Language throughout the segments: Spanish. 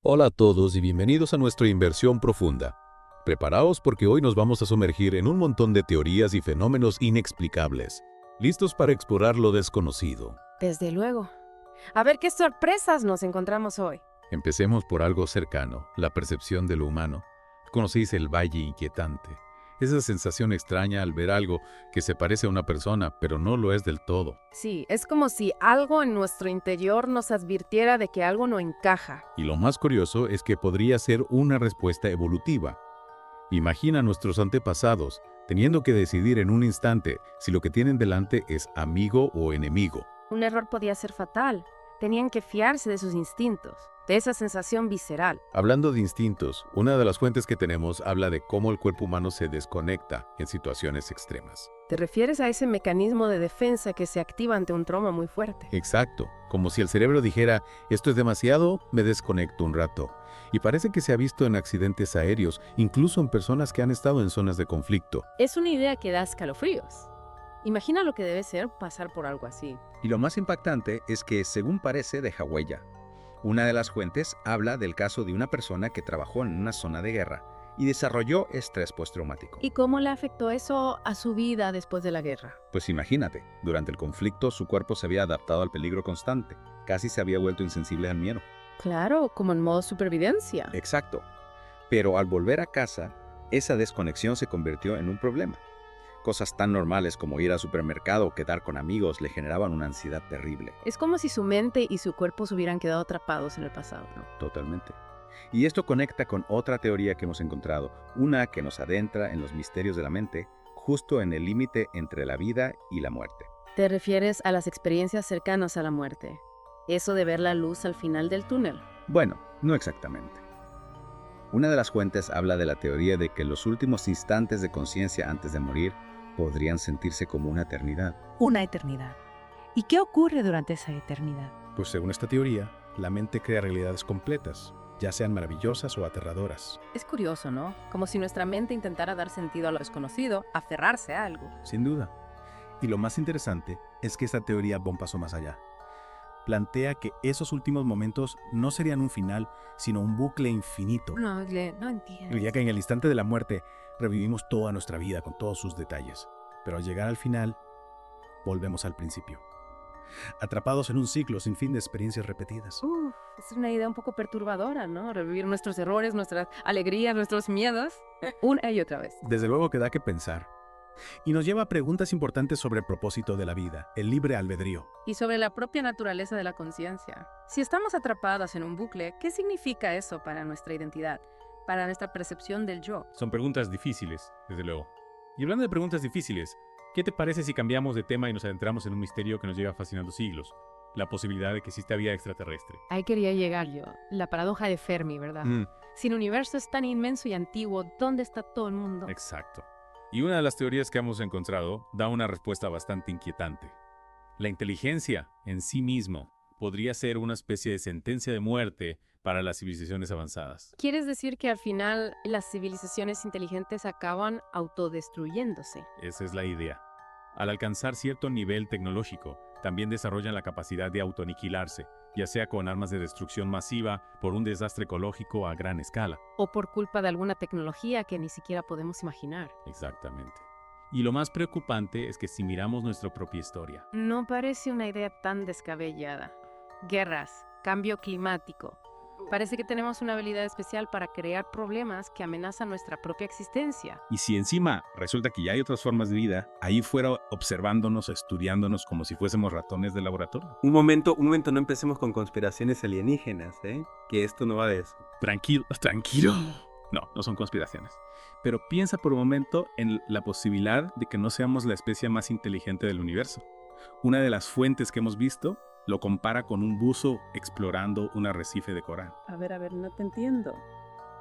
Hola a todos y bienvenidos a nuestra inversión profunda. Preparaos porque hoy nos vamos a sumergir en un montón de teorías y fenómenos inexplicables, listos para explorar lo desconocido. Desde luego. A ver qué sorpresas nos encontramos hoy. Empecemos por algo cercano, la percepción de lo humano. Conocéis el valle inquietante, esa sensación extraña al ver algo que se parece a una persona, pero no lo es del todo. Sí, es como si algo en nuestro interior nos advirtiera de que algo no encaja. Y lo más curioso es que podría ser una respuesta evolutiva. Imagina a nuestros antepasados teniendo que decidir en un instante si lo que tienen delante es amigo o enemigo. Un error podía ser fatal. Tenían que fiarse de sus instintos, de esa sensación visceral. Hablando de instintos, una de las fuentes que tenemos habla de cómo el cuerpo humano se desconecta en situaciones extremas. ¿Te refieres a ese mecanismo de defensa que se activa ante un trauma muy fuerte? Exacto, como si el cerebro dijera, esto es demasiado, me desconecto un rato. Y parece que se ha visto en accidentes aéreos, incluso en personas que han estado en zonas de conflicto. Es una idea que da escalofríos. Imagina lo que debe ser pasar por algo así. Y lo más impactante es que, según parece, deja huella. Una de las fuentes habla del caso de una persona que trabajó en una zona de guerra y desarrolló estrés postraumático. ¿Y cómo le afectó eso a su vida después de la guerra? Pues imagínate, durante el conflicto su cuerpo se había adaptado al peligro constante, casi se había vuelto insensible al miedo. Claro, como en modo supervivencia. Exacto. Pero al volver a casa, esa desconexión se convirtió en un problema. Cosas tan normales como ir al supermercado o quedar con amigos le generaban una ansiedad terrible. Es como si su mente y su cuerpo se hubieran quedado atrapados en el pasado, ¿no? Totalmente. Y esto conecta con otra teoría que hemos encontrado, una que nos adentra en los misterios de la mente, justo en el límite entre la vida y la muerte. Te refieres a las experiencias cercanas a la muerte. Eso de ver la luz al final del túnel. Bueno, no exactamente. Una de las fuentes habla de la teoría de que los últimos instantes de conciencia antes de morir podrían sentirse como una eternidad. Una eternidad. ¿Y qué ocurre durante esa eternidad? Pues según esta teoría, la mente crea realidades completas, ya sean maravillosas o aterradoras. Es curioso, ¿no? Como si nuestra mente intentara dar sentido a lo desconocido, aferrarse a algo. Sin duda. Y lo más interesante es que esta teoría va un paso más allá. Plantea que esos últimos momentos no serían un final, sino un bucle infinito, No entiendo. ya que en el instante de la muerte revivimos toda nuestra vida con todos sus detalles. Pero al llegar al final, volvemos al principio. Atrapados en un ciclo sin fin de experiencias repetidas. Es una idea un poco perturbadora, ¿no? Revivir nuestros errores, nuestras alegrías, nuestros miedos, una y otra vez. Desde luego que da que pensar. Y nos lleva a preguntas importantes sobre el propósito de la vida, el libre albedrío. Y sobre la propia naturaleza de la conciencia. Si estamos atrapadas en un bucle, ¿qué significa eso para nuestra identidad, para nuestra percepción del yo? Son preguntas difíciles, desde luego. Y hablando de preguntas difíciles, ¿qué te parece si cambiamos de tema y nos adentramos en un misterio que nos lleva fascinando siglos? La posibilidad de que exista vida extraterrestre. Ahí quería llegar yo. La paradoja de Fermi, ¿verdad? Si el universo es tan inmenso y antiguo, ¿dónde está todo el mundo? Exacto. Y una de las teorías que hemos encontrado da una respuesta bastante inquietante. La inteligencia, en sí mismo, podría ser una especie de sentencia de muerte para las civilizaciones avanzadas. ¿Quieres decir que al final las civilizaciones inteligentes acaban autodestruyéndose? Esa es la idea. Al alcanzar cierto nivel tecnológico, también desarrollan la capacidad de autoaniquilarse, ya sea con armas de destrucción masiva, por un desastre ecológico a gran escala. ¿O por culpa de alguna tecnología que ni siquiera podemos imaginar? Exactamente. Y lo más preocupante es que si miramos nuestra propia historia, No parece una idea tan descabellada. Guerras, cambio climático. Parece que tenemos una habilidad especial para crear problemas que amenazan nuestra propia existencia. Y si encima resulta que ya hay otras formas de vida, ahí fuera observándonos, estudiándonos como si fuésemos ratones de laboratorio. Un momento, no empecemos con conspiraciones alienígenas, ¿eh? Que esto no va de eso. Tranquilo, tranquilo. No, no son conspiraciones. Pero piensa por un momento en la posibilidad de que no seamos la especie más inteligente del universo. Una de las fuentes que hemos visto lo compara con un buzo explorando un arrecife de coral. A ver, no te entiendo.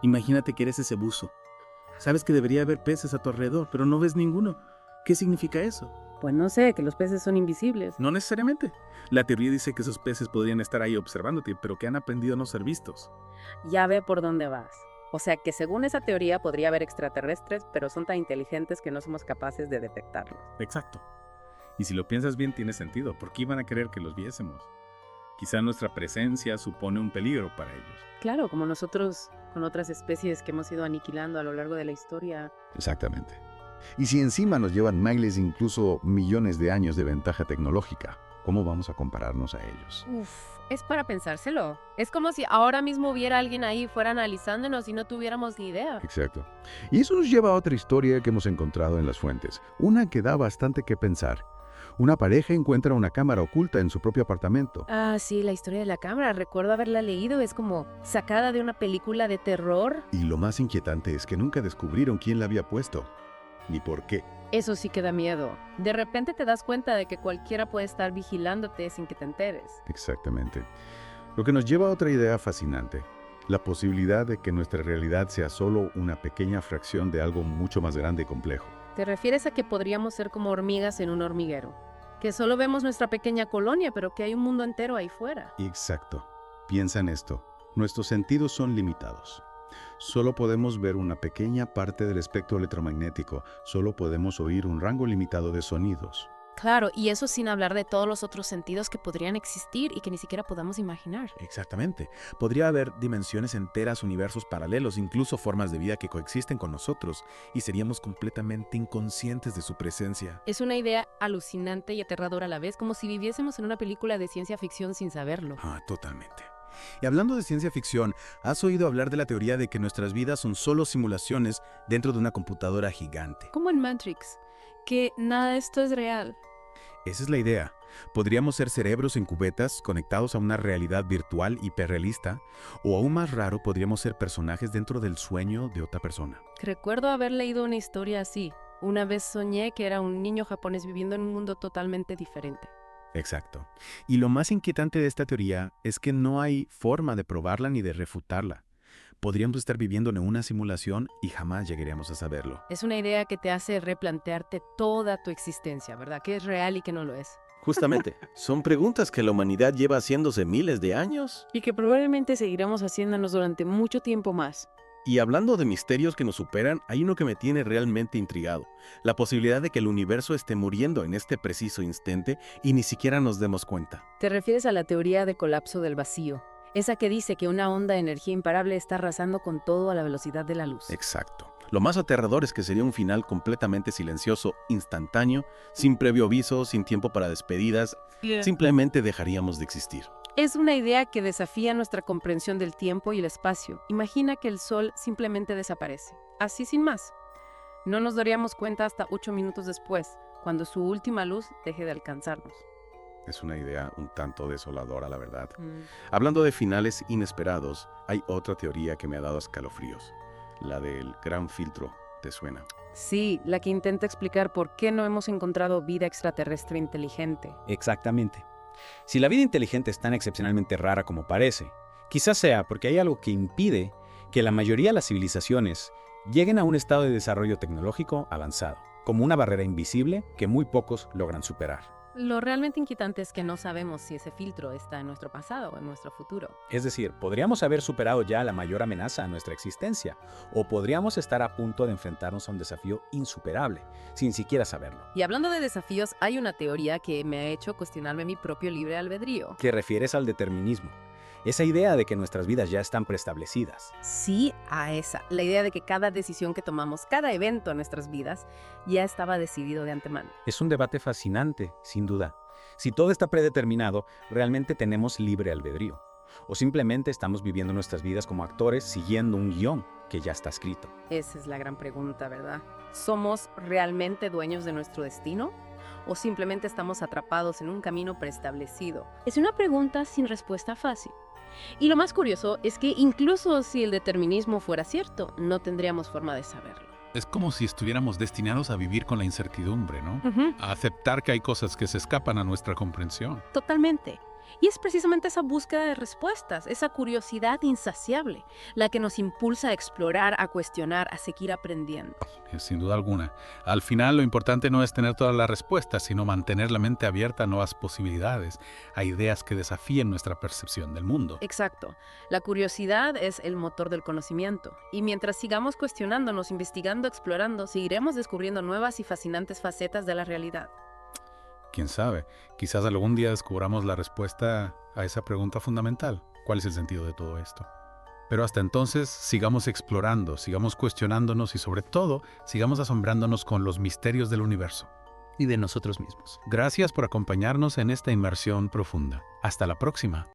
Imagínate que eres ese buzo. Sabes que debería haber peces a tu alrededor, pero no ves ninguno. ¿Qué significa eso? Pues no sé, que los peces son invisibles. No necesariamente. La teoría dice que esos peces podrían estar ahí observándote, pero que han aprendido a no ser vistos. Ya ve por dónde vas. O sea que según esa teoría podría haber extraterrestres, pero son tan inteligentes que no somos capaces de detectarlos. Exacto. Y si lo piensas bien, tiene sentido. ¿Por qué iban a querer que los viésemos? Quizá nuestra presencia supone un peligro para ellos. Claro, como nosotros con otras especies que hemos ido aniquilando a lo largo de la historia. Exactamente. Y si encima nos llevan miles, incluso millones de años de ventaja tecnológica, ¿cómo vamos a compararnos a ellos? Uf, es para pensárselo. Es como si ahora mismo hubiera alguien ahí fuera analizándonos y no tuviéramos ni idea. Exacto. Y eso nos lleva a otra historia que hemos encontrado en las fuentes, una que da bastante que pensar. Una pareja encuentra una cámara oculta en su propio apartamento. Ah, sí, la historia de la cámara. Recuerdo haberla leído. Es como sacada de una película de terror. Y lo más inquietante es que nunca descubrieron quién la había puesto, ni por qué. Eso sí que da miedo. De repente te das cuenta de que cualquiera puede estar vigilándote sin que te enteres. Exactamente. Lo que nos lleva a otra idea fascinante, la posibilidad de que nuestra realidad sea solo una pequeña fracción de algo mucho más grande y complejo. ¿Te refieres a que podríamos ser como hormigas en un hormiguero? Que solo vemos nuestra pequeña colonia, pero que hay un mundo entero ahí fuera. Exacto. Piensa en esto. Nuestros sentidos son limitados. Solo podemos ver una pequeña parte del espectro electromagnético. Solo podemos oír un rango limitado de sonidos. Claro, y eso sin hablar de todos los otros sentidos que podrían existir y que ni siquiera podamos imaginar. Exactamente. Podría haber dimensiones enteras, universos paralelos, incluso formas de vida que coexisten con nosotros, y seríamos completamente inconscientes de su presencia. Es una idea alucinante y aterradora a la vez, como si viviésemos en una película de ciencia ficción sin saberlo. Totalmente. Y hablando de ciencia ficción, ¿has oído hablar de la teoría de que nuestras vidas son solo simulaciones dentro de una computadora gigante? Como en Matrix, que nada de esto es real. Esa es la idea. Podríamos ser cerebros en cubetas conectados a una realidad virtual hiperrealista, o aún más raro, podríamos ser personajes dentro del sueño de otra persona. Recuerdo haber leído una historia así. Una vez soñé que era un niño japonés viviendo en un mundo totalmente diferente. Exacto. Y lo más inquietante de esta teoría es que no hay forma de probarla ni de refutarla. Podríamos estar viviendo en una simulación y jamás llegaríamos a saberlo. Es una idea que te hace replantearte toda tu existencia, ¿verdad? ¿Qué es real y qué no lo es? Justamente, son preguntas que la humanidad lleva haciéndose miles de años. Y que probablemente seguiremos haciéndonos durante mucho tiempo más. Y hablando de misterios que nos superan, hay uno que me tiene realmente intrigado. La posibilidad de que el universo esté muriendo en este preciso instante y ni siquiera nos demos cuenta. Te refieres a la teoría de colapso del vacío. Esa que dice que una onda de energía imparable está arrasando con todo a la velocidad de la luz. Exacto. Lo más aterrador es que sería un final completamente silencioso, instantáneo, sin previo aviso, sin tiempo para despedidas. Simplemente dejaríamos de existir. Es una idea que desafía nuestra comprensión del tiempo y el espacio. Imagina que el sol simplemente desaparece, así sin más. No nos daríamos cuenta hasta 8 minutos después, cuando su última luz deje de alcanzarnos. Es una idea un tanto desoladora, la verdad. Hablando de finales inesperados, hay otra teoría que me ha dado escalofríos. La del gran filtro. ¿Te suena? Sí, la que intenta explicar por qué no hemos encontrado vida extraterrestre inteligente. Exactamente. Si la vida inteligente es tan excepcionalmente rara como parece, quizás sea porque hay algo que impide que la mayoría de las civilizaciones lleguen a un estado de desarrollo tecnológico avanzado, como una barrera invisible que muy pocos logran superar. Lo realmente inquietante es que no sabemos si ese filtro está en nuestro pasado o en nuestro futuro. Es decir, podríamos haber superado ya la mayor amenaza a nuestra existencia, o podríamos estar a punto de enfrentarnos a un desafío insuperable, sin siquiera saberlo. Y hablando de desafíos, hay una teoría que me ha hecho cuestionarme mi propio libre albedrío. ¿Te refieres al determinismo? Esa idea de que nuestras vidas ya están preestablecidas. Sí, a esa. La idea de que cada decisión que tomamos, cada evento en nuestras vidas, ya estaba decidido de antemano. Es un debate fascinante, sin duda. Si todo está predeterminado, ¿realmente tenemos libre albedrío? ¿O simplemente estamos viviendo nuestras vidas como actores siguiendo un guión que ya está escrito? Esa es la gran pregunta, ¿verdad? ¿Somos realmente dueños de nuestro destino? ¿O simplemente estamos atrapados en un camino preestablecido? Es una pregunta sin respuesta fácil. Y lo más curioso es que incluso si el determinismo fuera cierto, no tendríamos forma de saberlo. Es como si estuviéramos destinados a vivir con la incertidumbre, ¿no? A aceptar que hay cosas que se escapan a nuestra comprensión. Totalmente. Y es precisamente esa búsqueda de respuestas, esa curiosidad insaciable, la que nos impulsa a explorar, a cuestionar, a seguir aprendiendo. Sin duda alguna. Al final lo importante no es tener todas las respuestas, sino mantener la mente abierta a nuevas posibilidades, a ideas que desafíen nuestra percepción del mundo. Exacto. La curiosidad es el motor del conocimiento. Y mientras sigamos cuestionándonos, investigando, explorando, seguiremos descubriendo nuevas y fascinantes facetas de la realidad. quién sabe, quizás algún día descubramos la respuesta a esa pregunta fundamental. ¿Cuál es el sentido de todo esto? Pero hasta entonces, sigamos explorando, sigamos cuestionándonos y sobre todo, sigamos asombrándonos con los misterios del universo. Y de nosotros mismos. Gracias por acompañarnos en esta inmersión profunda. Hasta la próxima.